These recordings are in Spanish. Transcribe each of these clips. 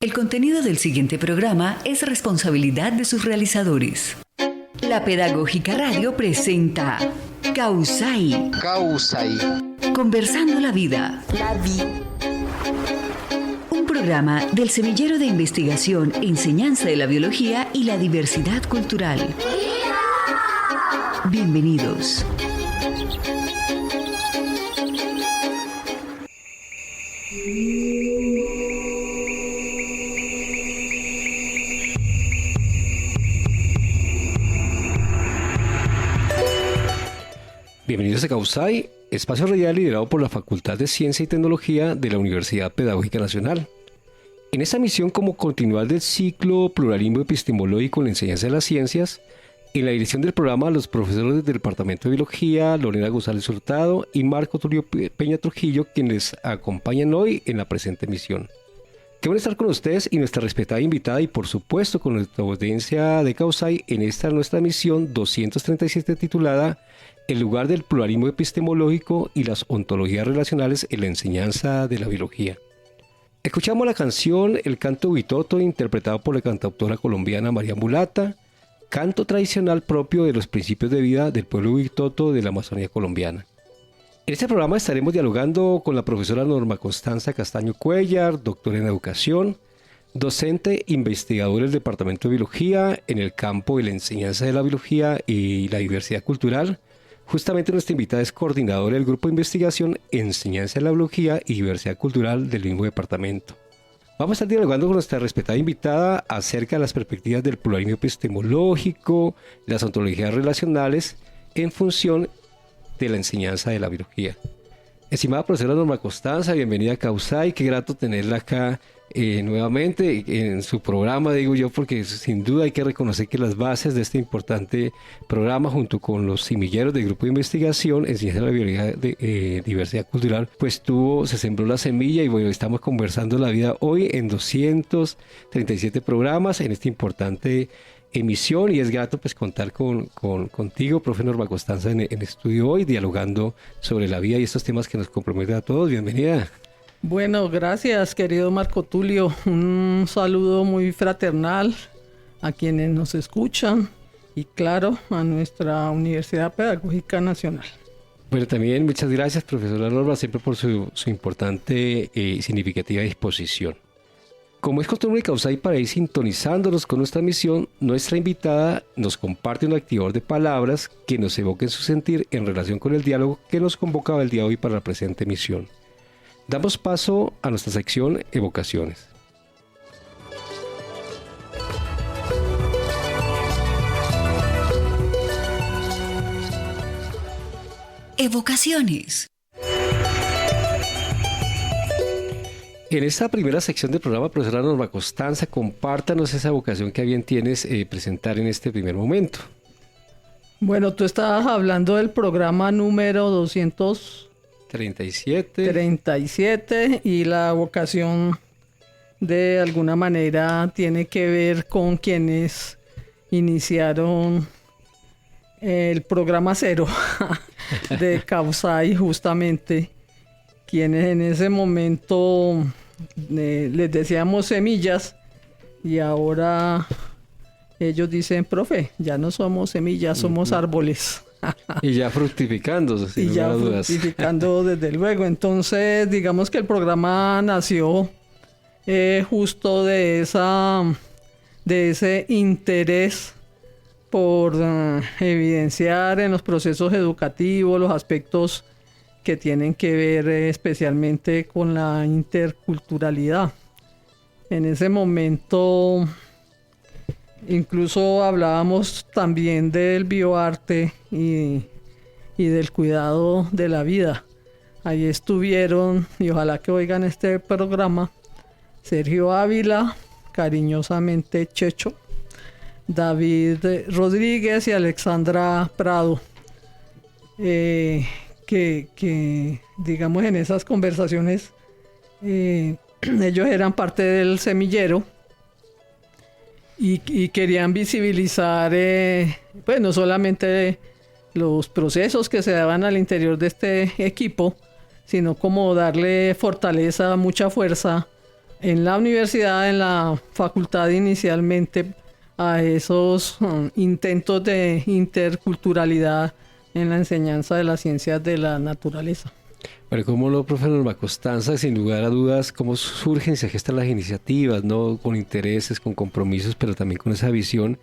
El contenido del siguiente programa es responsabilidad de sus realizadores. La Pedagógica Radio presenta Causai. Conversando la vida. Un programa del Semillero de Investigación e Enseñanza de la Biología y la Diversidad Cultural. Bienvenidos. Bienvenidos a Causai, espacio radial liderado por la Facultad de Ciencia y Tecnología de la Universidad Pedagógica Nacional. En esta misión como continual del ciclo Pluralismo Epistemológico en la Enseñanza de las Ciencias, en la dirección del programa los profesores del Departamento de Biología, Lorena González Hurtado y Marco Tulio Peña Trujillo, quienes acompañan hoy en la presente misión. Qué bueno estar con ustedes y nuestra respetada invitada y por supuesto con nuestra audiencia de Causai en esta nuestra misión 237 titulada El lugar del pluralismo epistemológico y las ontologías relacionales en la enseñanza de la biología. Escuchamos la canción El Canto Huitoto, interpretado por la cantautora colombiana María Mulata, canto tradicional propio de los principios de vida del pueblo huitoto de la Amazonía colombiana. En este programa estaremos dialogando con la profesora Norma Constanza Castaño Cuellar, doctora en educación, docente investigadora del Departamento de Biología en el campo de la enseñanza de la biología y la diversidad cultural. Justamente nuestra invitada es coordinadora del Grupo de Investigación Enseñanza de la Biología y Diversidad Cultural del mismo departamento. Vamos a estar dialogando con nuestra respetada invitada acerca de las perspectivas del pluralismo epistemológico, las ontologías relacionales en función de la enseñanza de la biología. Estimada profesora Norma Constanza, bienvenida a Causai, qué grato tenerla acá nuevamente en su programa, digo yo, porque sin duda hay que reconocer que las bases de este importante programa, junto con los semilleros del Grupo de Investigación en Ciencia de la Biología de Diversidad Cultural, pues se sembró la semilla y bueno, estamos conversando la vida hoy en 237 programas en esta importante emisión y es grato pues contar contigo, profe Norma Constanza, en estudio hoy, dialogando sobre la vida y estos temas que nos comprometen a todos. Bienvenida. Bueno, gracias querido Marco Tulio, un saludo muy fraternal a quienes nos escuchan y claro, a nuestra Universidad Pedagógica Nacional. Bueno, también muchas gracias profesora Norma, siempre por su importante y significativa disposición. Como es costumbre de Causai, para ir sintonizándonos con nuestra misión, nuestra invitada nos comparte un activador de palabras que nos evoquen su sentir en relación con el diálogo que nos convocaba el día de hoy para la presente misión. Damos paso a nuestra sección Evocaciones. Evocaciones. En esta primera sección del programa, profesora Norma Constanza, compártanos esa evocación que a bien tienes presentar en este primer momento. Bueno, tú estabas hablando del programa número 237 y la evocación de alguna manera tiene que ver con quienes iniciaron el programa 0 de Causai, justamente quienes en ese momento les decíamos semillas y ahora ellos dicen, profe, ya no somos semillas, somos árboles. Y ya fructificando, sin lugar a dudas. Fructificando desde luego. Entonces, digamos que el programa nació justo de ese interés por evidenciar en los procesos educativos los aspectos que tienen que ver especialmente con la interculturalidad. En ese momento incluso hablábamos también del bioarte y del cuidado de la vida. Ahí estuvieron, y ojalá que oigan este programa, Sergio Ávila, cariñosamente Checho, David Rodríguez y Alexandra Prado, que digamos en esas conversaciones ellos eran parte del semillero y querían visibilizar pues no solamente los procesos que se daban al interior de este equipo, sino como darle fortaleza, mucha fuerza en la universidad, en la facultad inicialmente, a esos intentos de interculturalidad en la enseñanza de las ciencias de la naturaleza. Pero como lo, profe Norma Costanza, sin lugar a dudas, cómo surgen, se gestan las iniciativas, ¿no? Con intereses, con compromisos, pero también con esa visión.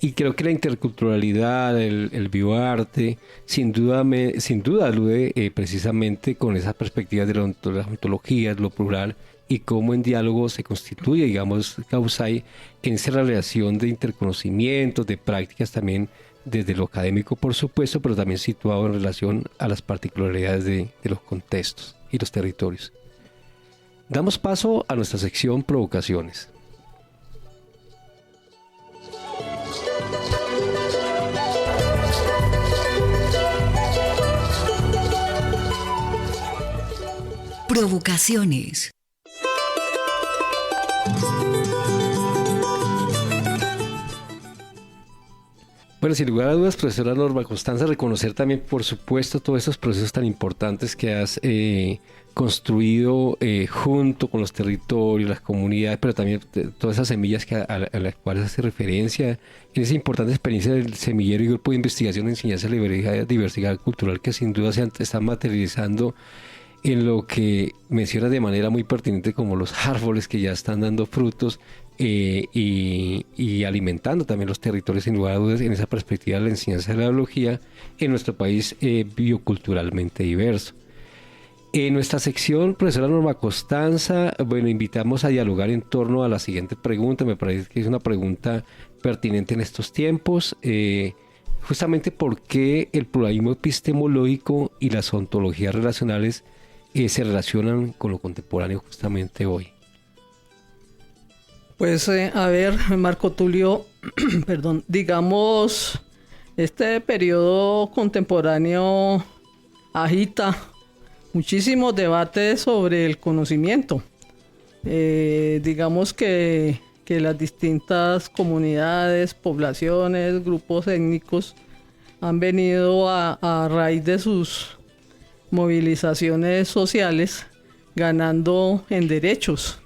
Y creo que la interculturalidad, el bioarte, sin duda alude precisamente con esa perspectiva de las ontologías, lo plural, y cómo en diálogo se constituye, digamos, CAUSAI en esa relación de interconocimientos, de prácticas también, desde lo académico, por supuesto, pero también situado en relación a las particularidades de los contextos y los territorios. Damos paso a nuestra sección Provocaciones. Provocaciones. Bueno, sin lugar a dudas, profesora Norma Costanza, reconocer también, por supuesto, todos estos procesos tan importantes que has construido junto con los territorios, las comunidades, pero también todas esas semillas a las cuales hace referencia, en esa importante experiencia del semillero y grupo de investigación, enseñanza y diversidad cultural que sin duda se están materializando en lo que menciona de manera muy pertinente como los árboles que ya están dando frutos y alimentando también los territorios, sin lugar a dudas, en esa perspectiva de la enseñanza de la biología en nuestro país bioculturalmente diverso. En nuestra sección, profesora Norma Costanza, bueno, invitamos a dialogar en torno a la siguiente pregunta. Me parece que es una pregunta pertinente en estos tiempos. Justamente por qué el pluralismo epistemológico y las ontologías relacionales se relacionan con lo contemporáneo justamente hoy. Pues a ver, Marco Tulio, perdón, digamos, este periodo contemporáneo agita muchísimos debates sobre el conocimiento. Digamos que las distintas comunidades, poblaciones, grupos étnicos han venido a raíz de sus movilizaciones sociales ganando en derechos.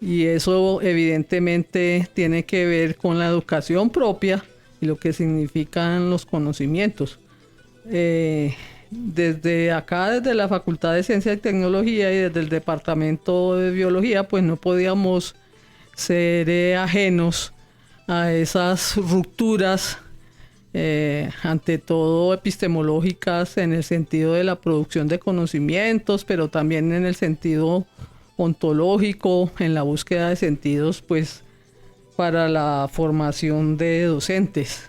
Y eso evidentemente tiene que ver con la educación propia y lo que significan los conocimientos. Desde acá, desde la Facultad de Ciencia y Tecnología y desde el Departamento de Biología, pues no podíamos ser ajenos a esas rupturas, ante todo epistemológicas en el sentido de la producción de conocimientos, pero también en el sentido ontológico, en la búsqueda de sentidos, pues, para la formación de docentes.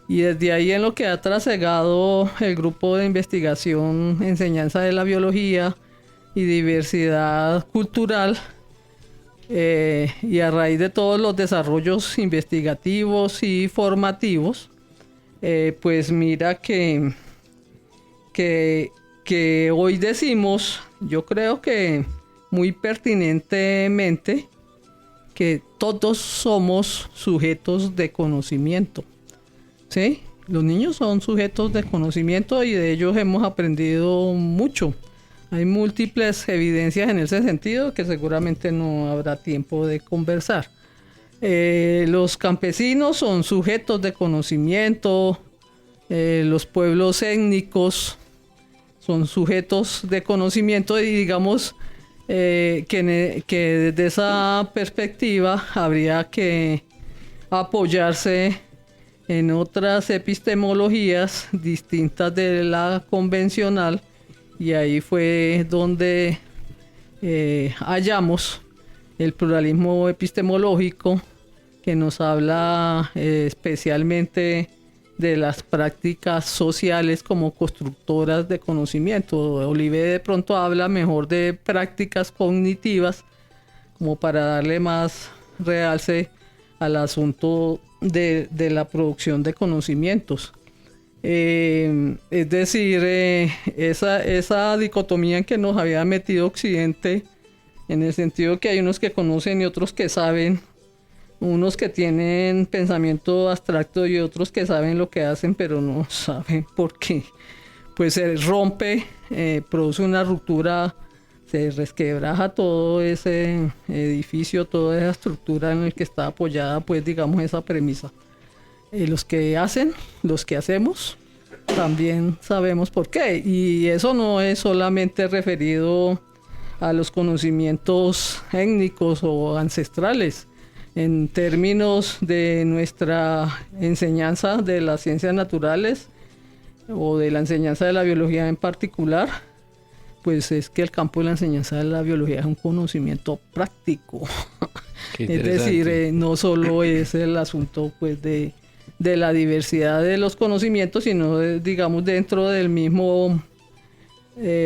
Y desde ahí en lo que ha trasegado el grupo de investigación Enseñanza de la Biología y Diversidad Cultural, y a raíz de todos los desarrollos investigativos y formativos, pues mira que hoy decimos, yo creo que muy pertinentemente, que todos somos sujetos de conocimiento. ¿Sí? Los niños son sujetos de conocimiento y de ellos hemos aprendido mucho. Hay múltiples evidencias en ese sentido que seguramente no habrá tiempo de conversar. Los campesinos son sujetos de conocimiento, los pueblos étnicos son sujetos de conocimiento y digamos que desde esa perspectiva habría que apoyarse en otras epistemologías distintas de la convencional, y ahí fue donde hallamos el pluralismo epistemológico, que nos habla especialmente de las prácticas sociales como constructoras de conocimiento. Olive de pronto habla mejor de prácticas cognitivas, como para darle más realce al asunto de la producción de conocimientos. Es decir, esa dicotomía en que nos había metido Occidente, en el sentido que hay unos que conocen y otros que saben, unos que tienen pensamiento abstracto y otros que saben lo que hacen pero no saben por qué, pues se rompe, produce una ruptura se resquebraja todo ese edificio, toda esa estructura en el que está apoyada, pues digamos, esa premisa. Los que hacen, los que hacemos, también sabemos por qué. Y eso no es solamente referido a los conocimientos étnicos o ancestrales. En términos de nuestra enseñanza de las ciencias naturales o de la enseñanza de la biología en particular, pues es que el campo de la enseñanza de la biología es un conocimiento práctico. Es decir, no solo es el asunto pues de la diversidad de los conocimientos, sino digamos dentro del mismo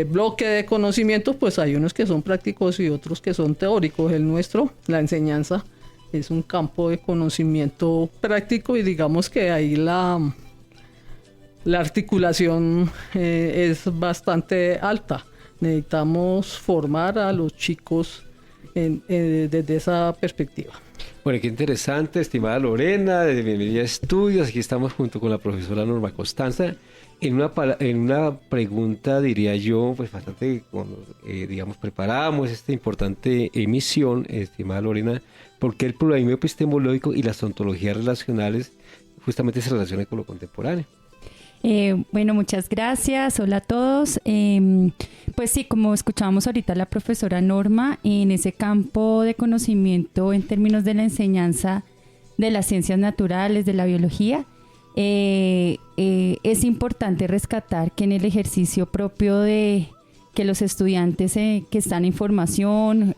bloque de conocimientos, pues hay unos que son prácticos y otros que son teóricos. El nuestro, la enseñanza, es un campo de conocimiento práctico y digamos que ahí la articulación es bastante alta. Necesitamos formar a los chicos desde esa perspectiva. Bueno, qué interesante, estimada Lorena, de Bienvenida a Estudios. Aquí estamos junto con la profesora Norma Costanza. En una pregunta, diría yo, pues bastante, cuando digamos, preparamos esta importante emisión, estimada Lorena, ¿por qué el pluralismo epistemológico y las ontologías relacionales justamente se relacionan con lo contemporáneo? Bueno, muchas gracias. Hola a todos. Pues sí, como escuchábamos ahorita la profesora Norma, en ese campo de conocimiento en términos de la enseñanza de las ciencias naturales, de la biología, es importante rescatar que en el ejercicio propio de que los estudiantes que están en formación,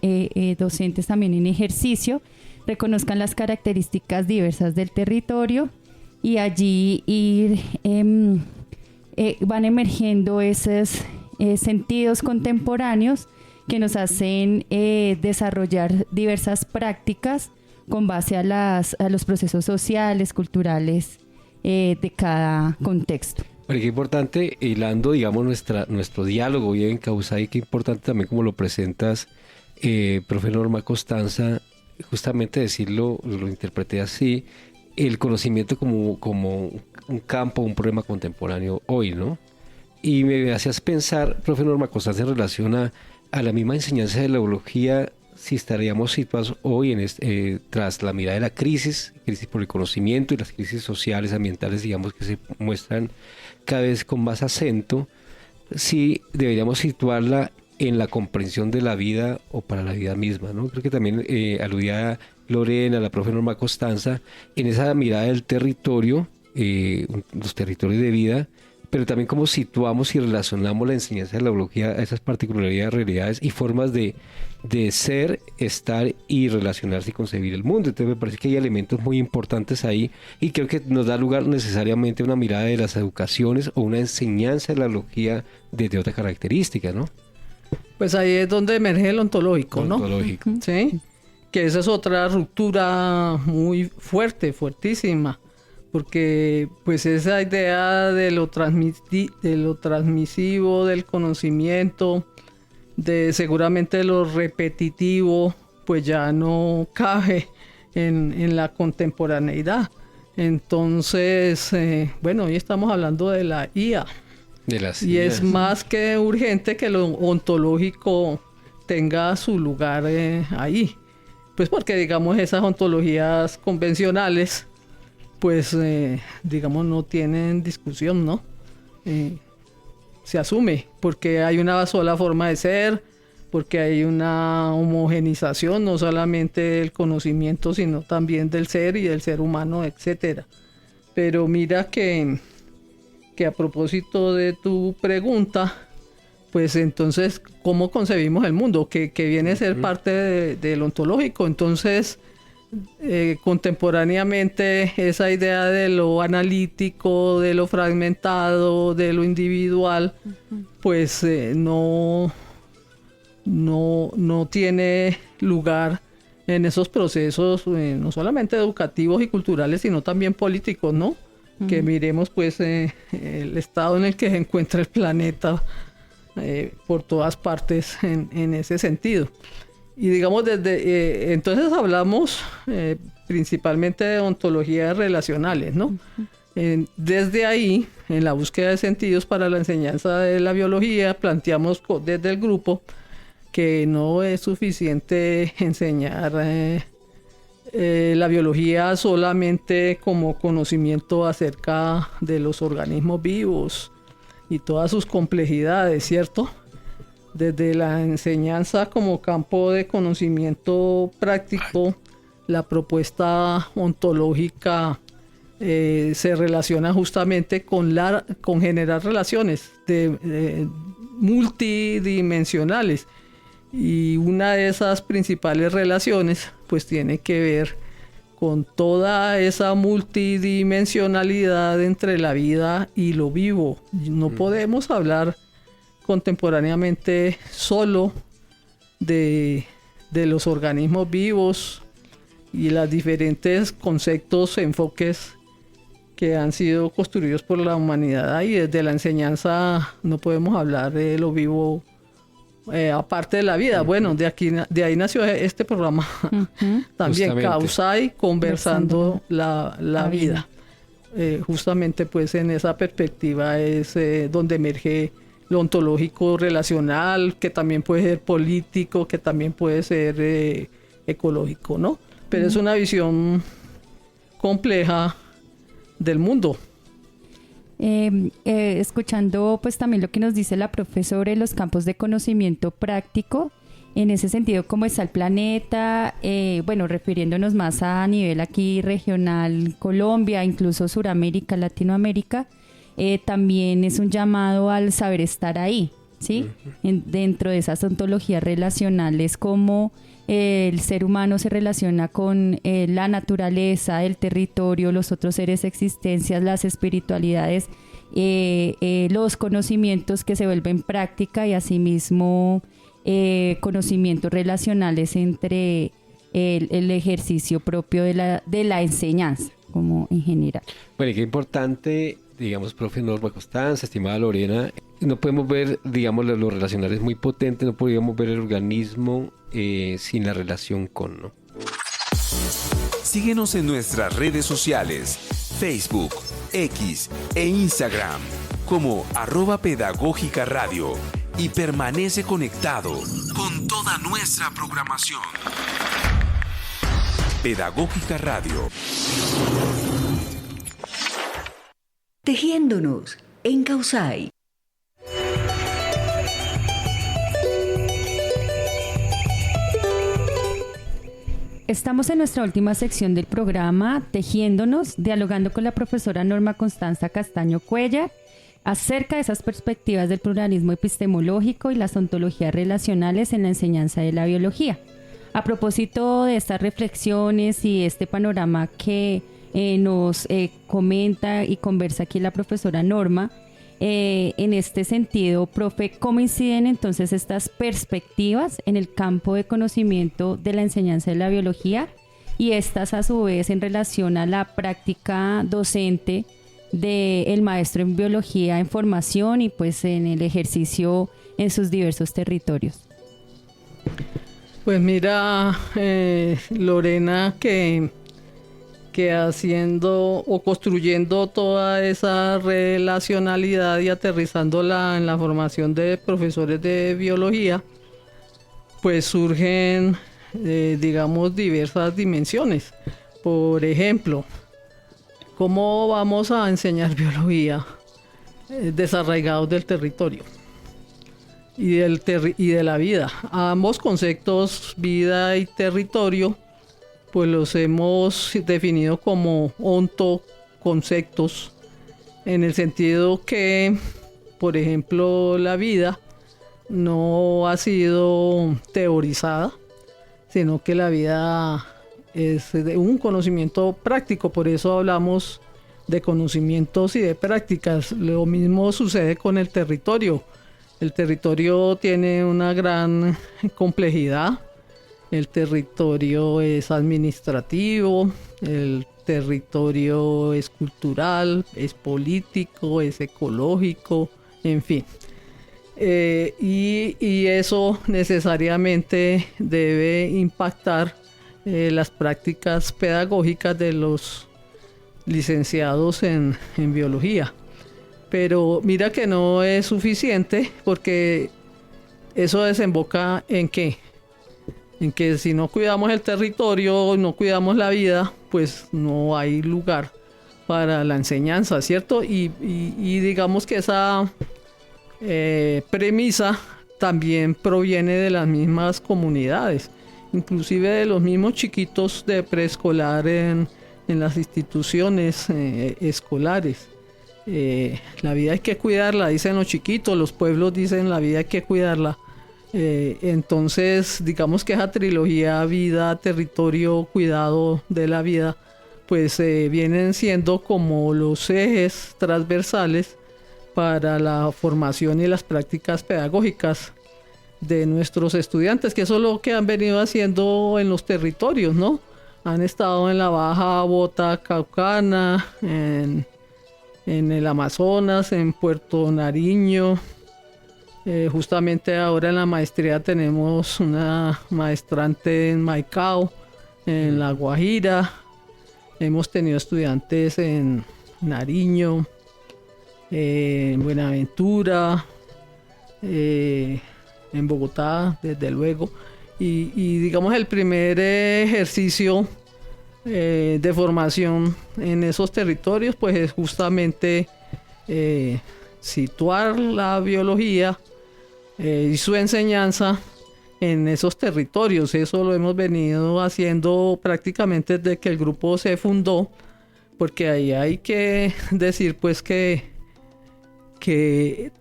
docentes también en ejercicio, reconozcan las características diversas del territorio y allí van emergiendo esos sentidos contemporáneos que nos hacen desarrollar diversas prácticas con base a los procesos sociales, culturales de cada contexto. Bueno, qué importante, hilando, digamos, nuestro diálogo hoy en Causay, qué importante también como lo presentas, profe Norma Costanza, justamente decirlo, lo interpreté así, el conocimiento como un campo, un problema contemporáneo hoy, ¿no? Y me hacías pensar, profe Norma Costanza, en relación a la misma enseñanza de la biología, si estaríamos situados hoy tras la mirada de la crisis por el conocimiento y las crisis sociales, ambientales, digamos, que se muestran cada vez con más acento, si deberíamos situarla en la comprensión de la vida o para la vida misma, ¿no? Creo que también aludía Lorena, la profe Norma Costanza, en esa mirada del territorio, los territorios de vida, pero también cómo situamos y relacionamos la enseñanza de la biología a esas particularidades, realidades y formas de ser, estar y relacionarse y concebir el mundo. Entonces me parece que hay elementos muy importantes ahí y creo que nos da lugar necesariamente a una mirada de las educaciones o una enseñanza de la biología desde otra característica, ¿no? Pues ahí es donde emerge el ontológico, ¿no? Ontológico. Sí, que esa es otra ruptura muy fuerte, fuertísima, porque pues esa idea de lo transmisivo, del conocimiento, de seguramente lo repetitivo, pues ya no cabe en la contemporaneidad. Entonces, bueno, hoy estamos hablando de la IA. Y es más que urgente que lo ontológico tenga su lugar ahí. Pues porque, digamos, esas ontologías convencionales, pues, digamos, no tienen discusión, ¿no? Se asume, porque hay una sola forma de ser, porque hay una homogenización, no solamente del conocimiento, sino también del ser y del ser humano, etcétera. Pero mira que a propósito de tu pregunta, pues entonces, ¿cómo concebimos el mundo? Que viene a ser parte del ontológico. Entonces, contemporáneamente, esa idea de lo analítico, de lo fragmentado, de lo individual, pues no tiene lugar en esos procesos, no solamente educativos y culturales, sino también políticos, ¿no? Que miremos pues el estado en el que se encuentra el planeta por todas partes en ese sentido. Y digamos, entonces hablamos principalmente de ontologías relacionales, ¿no? Desde ahí, en la búsqueda de sentidos para la enseñanza de la biología, planteamos desde el grupo que no es suficiente enseñar la biología solamente como conocimiento acerca de los organismos vivos y todas sus complejidades, ¿cierto? Desde la enseñanza como campo de conocimiento práctico, la propuesta ontológica se relaciona justamente con generar relaciones multidimensionales. Y una de esas principales relaciones pues tiene que ver con toda esa multidimensionalidad entre la vida y lo vivo. No podemos hablar contemporáneamente solo de los organismos vivos y los diferentes conceptos, enfoques que han sido construidos por la humanidad, y desde la enseñanza no podemos hablar de lo vivo aparte de la vida. Bueno, de ahí nació este programa. También Justamente. Causai, conversando la vida. Justamente pues en esa perspectiva es donde emerge lo ontológico relacional, que también puede ser político, que también puede ser ecológico, ¿no? Pero es una visión compleja del mundo. Escuchando pues también lo que nos dice la profe sobre los campos de conocimiento práctico, en ese sentido, cómo está el planeta, bueno, refiriéndonos más a nivel aquí regional, Colombia, incluso Suramérica, Latinoamérica, también es un llamado al saber estar ahí, ¿sí? Dentro de esas ontologías relacionales, cómo el ser humano se relaciona con la naturaleza, el territorio, los otros seres, existencias, las espiritualidades, los conocimientos que se vuelven práctica y asimismo conocimientos relacionales entre el ejercicio propio de la enseñanza, como en general. Bueno, y qué importante, digamos, profe Norma Constanza, estimada Lorena, no podemos ver, digamos, lo relacional es muy potente, no podríamos ver el organismo sin la relación con, ¿no? Síguenos en nuestras redes sociales, Facebook, X e Instagram, como @Pedagógica Radio, y permanece conectado con toda nuestra programación. Pedagógica Radio. Tejiéndonos en Causai. Estamos en nuestra última sección del programa, Tejiéndonos, dialogando con la profesora Norma Constanza Castaño Cuellar acerca de esas perspectivas del pluralismo epistemológico y las ontologías relacionales en la enseñanza de la biología. A propósito de estas reflexiones y este panorama que nos comenta y conversa aquí la profesora Norma, en este sentido, profe, ¿cómo inciden entonces estas perspectivas en el campo de conocimiento de la enseñanza de la biología y estas a su vez en relación a la práctica docente del maestro en biología en formación y pues en el ejercicio en sus diversos territorios? Pues mira, Lorena, que haciendo o construyendo toda esa relacionalidad y aterrizándola en la formación de profesores de biología, pues surgen, digamos, diversas dimensiones. Por ejemplo, ¿cómo vamos a enseñar biología desarraigados del territorio y de la vida? Ambos conceptos, vida y territorio, pues los hemos definido como ontoconceptos, en el sentido que, por ejemplo, la vida no ha sido teorizada, sino que la vida es de un conocimiento práctico. Por eso hablamos de conocimientos y de prácticas. Lo mismo sucede con el territorio. El territorio tiene una gran complejidad. El territorio es administrativo, el territorio es cultural, es político, es ecológico, en fin. Y eso necesariamente debe impactar las prácticas pedagógicas de los licenciados en biología. Pero mira que no es suficiente, porque eso desemboca ¿en qué? En que si no cuidamos el territorio, no cuidamos la vida, pues no hay lugar para la enseñanza, ¿cierto? Y digamos que esa premisa también proviene de las mismas comunidades, inclusive de los mismos chiquitos de preescolar en las instituciones escolares. La vida hay que cuidarla, dicen los chiquitos, los pueblos dicen la vida hay que cuidarla. Entonces, digamos que esa trilogía vida, territorio, cuidado de la vida, pues vienen siendo como los ejes transversales para la formación y las prácticas pedagógicas de nuestros estudiantes, que eso es lo que han venido haciendo en los territorios, ¿no? Han estado en la Baja Bota Caucana, en el Amazonas, en Puerto Nariño. Justamente ahora en la maestría tenemos una maestrante en Maicao, en La Guajira. Hemos tenido estudiantes en Nariño, en Buenaventura, en Bogotá, desde luego. Y digamos el primer ejercicio de formación en esos territorios, pues es justamente situar la biología y su enseñanza en esos territorios. Eso lo hemos venido haciendo prácticamente desde que el grupo se fundó, porque ahí hay que decir pues que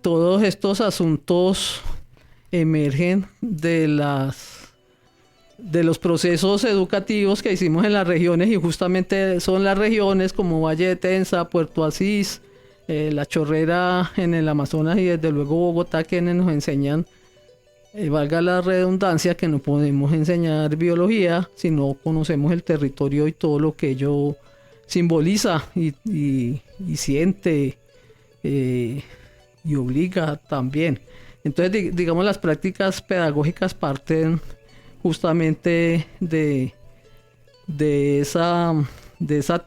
todos estos asuntos emergen de los procesos educativos que hicimos en las regiones, y justamente son las regiones como Valle de Tensa, Puerto Asís, La Chorrera en el Amazonas y desde luego Bogotá, quienes nos enseñan, valga la redundancia, que no podemos enseñar biología si no conocemos el territorio y todo lo que ello simboliza y siente y obliga también. Entonces, digamos, las prácticas pedagógicas parten justamente de esa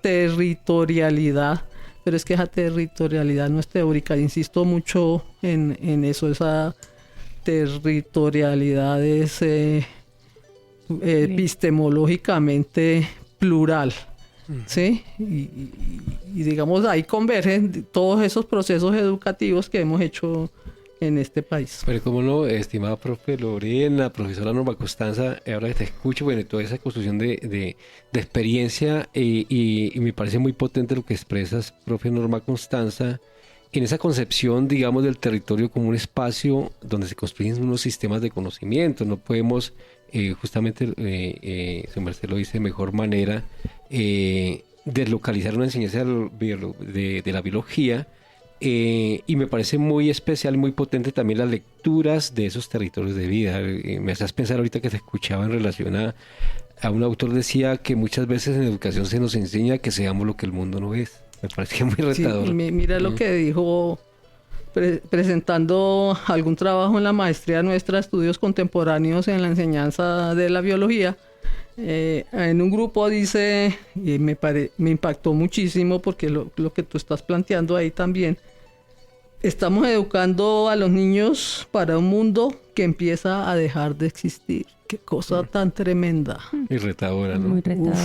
territorialidad, pero es que esa territorialidad no es teórica. Insisto mucho en eso, esa territorialidad es epistemológicamente plural, ¿sí? Y digamos, ahí convergen todos esos procesos educativos que hemos hecho en este país. Pero cómo no, estimada profe Lorena, profesora Norma Constanza, ahora que te escucho, bueno, toda esa construcción de experiencia y me parece muy potente lo que expresas, profe Norma Constanza, en esa concepción, digamos, del territorio como un espacio donde se construyen unos sistemas de conocimiento. No podemos, justamente, su merced lo dice de mejor manera, deslocalizar una enseñanza de la biología. Y me parece muy especial, muy potente también las lecturas de esos territorios de vida. Me hacías pensar ahorita que te escuchaba en relación a un autor, decía que muchas veces en educación se nos enseña que seamos lo que el mundo no es. Me parecía muy retador. Sí, mira lo que dijo presentando algún trabajo en la maestría nuestra, estudios contemporáneos en la enseñanza de la biología. En un grupo dice, y me impactó muchísimo porque lo que tú estás planteando ahí también, estamos educando a los niños para un mundo que empieza a dejar de existir. Qué cosa tan tremenda. Y retadora, ¿no? Muy retadora.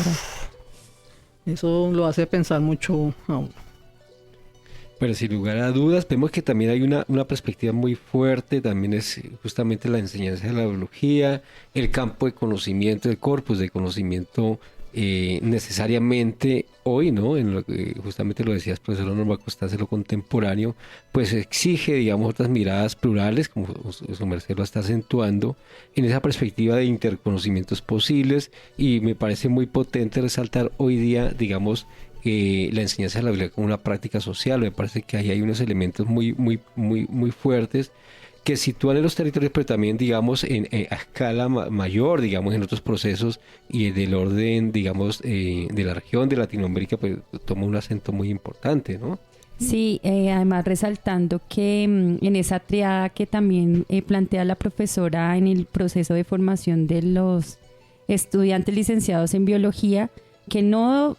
Eso lo hace pensar mucho a uno. Pero sin lugar a dudas, vemos que también hay una perspectiva muy fuerte, también es justamente la enseñanza de la biología, el campo de conocimiento, el corpus de conocimiento necesariamente hoy, ¿no? Justamente lo decías, profesor Norma Constanza, lo contemporáneo, pues exige, digamos, otras miradas plurales, como su merced lo está acentuando, en esa perspectiva de interconocimientos posibles, y me parece muy potente resaltar hoy día, digamos, la enseñanza de la biología como una práctica social. Me parece que ahí hay unos elementos muy fuertes que sitúan en los territorios, pero también, digamos, a escala mayor, digamos, en otros procesos y del orden, digamos, de la región de Latinoamérica, pues toma un acento muy importante, ¿no? Sí, además resaltando que en esa triada que también plantea la profesora en el proceso de formación de los estudiantes licenciados en biología, que no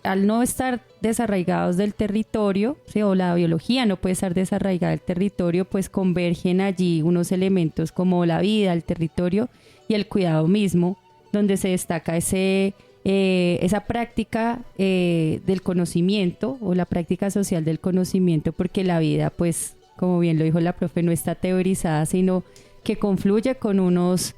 al no estar desarraigados del territorio, ¿sí? O la biología no puede estar desarraigada del territorio, pues convergen allí unos elementos como la vida, el territorio y el cuidado mismo, donde se destaca esa práctica del conocimiento o la práctica social del conocimiento, porque la vida, pues, como bien lo dijo la profe, no está teorizada, sino que confluye con unos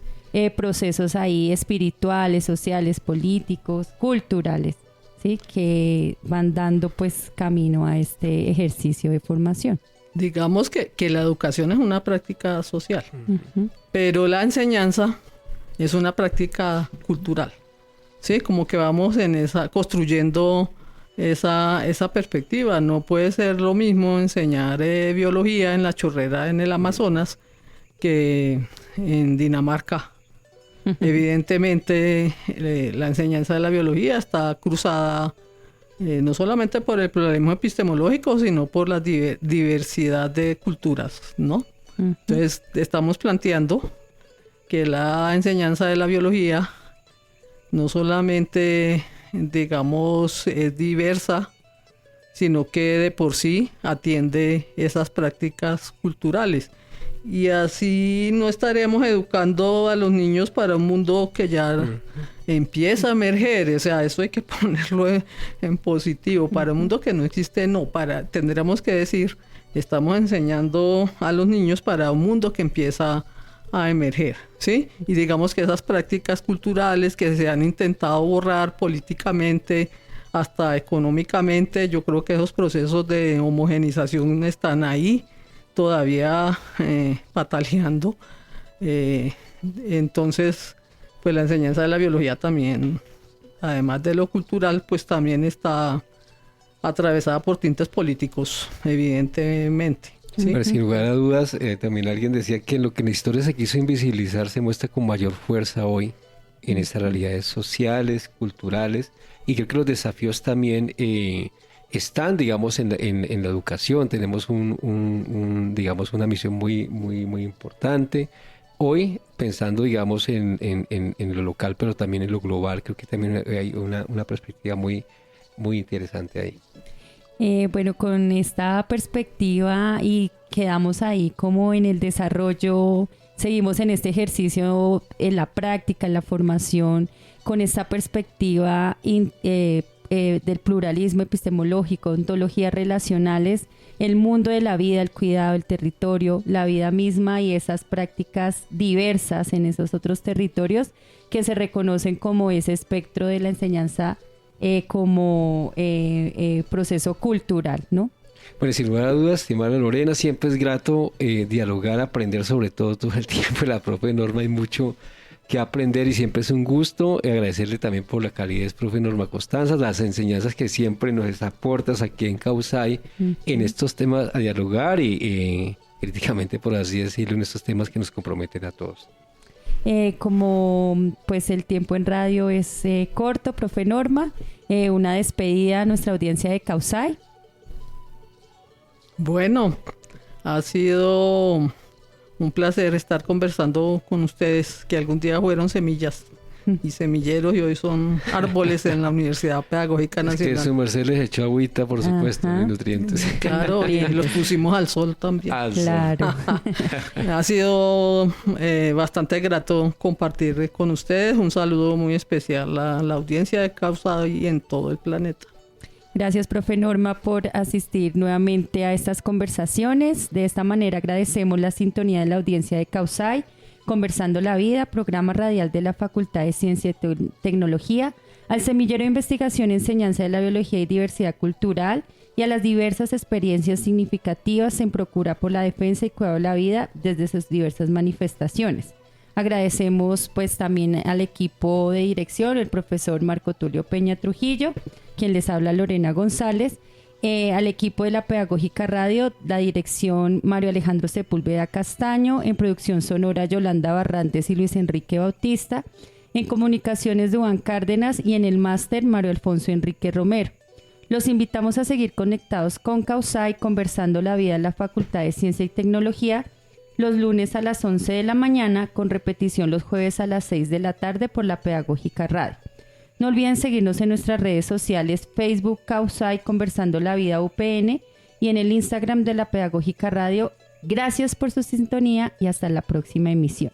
procesos ahí espirituales, sociales, políticos, culturales, ¿sí? Que van dando pues camino a este ejercicio de formación. Digamos que la educación es una práctica social, pero la enseñanza es una práctica cultural, ¿sí? Como que vamos construyendo esa perspectiva. No puede ser lo mismo enseñar biología en la chorrera en el Amazonas que en Dinamarca. Evidentemente, la enseñanza de la biología está cruzada no solamente por el pluralismo epistemológico, sino por la diversidad de culturas, ¿no? Entonces, estamos planteando que la enseñanza de la biología no solamente, digamos, es diversa, sino que de por sí atiende esas prácticas culturales. Y así no estaremos educando a los niños para un mundo que ya empieza a emerger. O sea, eso hay que ponerlo en positivo. Para un mundo que no existe, no. Tendríamos que decir, estamos enseñando a los niños para un mundo que empieza a emerger, ¿sí? Y digamos que esas prácticas culturales que se han intentado borrar políticamente, hasta económicamente, yo creo que esos procesos de homogenización están ahí todavía pataleando. Entonces, pues la enseñanza de la biología también, además de lo cultural, pues también está atravesada por tintes políticos, evidentemente. ¿Sí? Pero sin lugar a dudas, también alguien decía que lo que en la historia se quiso invisibilizar se muestra con mayor fuerza hoy en estas realidades sociales, culturales, y creo que los desafíos también están, digamos, en la educación. Tenemos digamos, una misión muy importante. Hoy, pensando, digamos, en lo local, pero también en lo global, creo que también hay una perspectiva muy interesante ahí. Bueno, con esta perspectiva y quedamos ahí como en el desarrollo, seguimos en este ejercicio, en la práctica, en la formación, con esta perspectiva del pluralismo epistemológico, ontologías relacionales, el mundo de la vida, el cuidado del territorio, la vida misma y esas prácticas diversas en esos otros territorios que se reconocen como ese espectro de la enseñanza como proceso cultural, ¿no? Bueno, sin lugar a dudas, estimada Lorena, siempre es grato dialogar, aprender sobre todo el tiempo. La profe Norma, hay mucho que aprender y siempre es un gusto. Agradecerle también por la calidez, profe Norma Costanza, las enseñanzas que siempre nos aportas aquí en Causay, en estos temas a dialogar y críticamente, por así decirlo, en estos temas que nos comprometen a todos. Como pues el tiempo en radio es corto, profe Norma, una despedida a nuestra audiencia de Causay. Bueno, ha sido un placer estar conversando con ustedes, que algún día fueron semillas y semilleros y hoy son árboles en la Universidad Pedagógica Nacional. Es que su merced les echó agüita, por supuesto, de nutrientes. Claro, y los pusimos al sol también. Claro. Ha sido bastante grato compartir con ustedes. Un saludo muy especial a la audiencia de Causay y en todo el planeta. Gracias, profe Norma, por asistir nuevamente a estas conversaciones. De esta manera agradecemos la sintonía de la audiencia de Causay, Conversando la Vida, programa radial de la Facultad de Ciencia y Tecnología, al Semillero de Investigación y Enseñanza de la Biología y Diversidad Cultural y a las diversas experiencias significativas en procura por la defensa y cuidado de la vida desde sus diversas manifestaciones. Agradecemos pues también al equipo de dirección, el profesor Marco Tulio Peña Trujillo, quien les habla Lorena González, al equipo de la Pedagógica Radio, la dirección Mario Alejandro Sepúlveda Castaño, en producción sonora Yolanda Barrantes y Luis Enrique Bautista, en comunicaciones Duván Cárdenas y en el máster Mario Alfonso Enrique Romero. Los invitamos a seguir conectados con Causay, Conversando la Vida en la Facultad de Ciencia y Tecnología, los lunes a las 11 de la mañana, con repetición los jueves a las 6 de la tarde por la Pedagógica Radio. No olviden seguirnos en nuestras redes sociales, Facebook Causay Conversando la Vida UPN y en el Instagram de la Pedagógica Radio. Gracias por su sintonía y hasta la próxima emisión.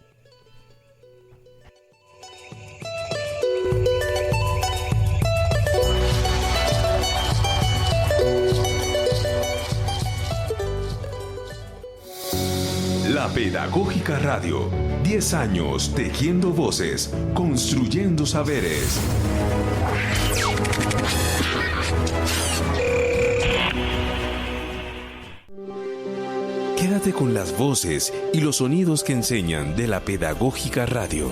La Pedagógica Radio, 10 años tejiendo voces, construyendo saberes. Quédate con las voces y los sonidos que enseñan de la Pedagógica Radio.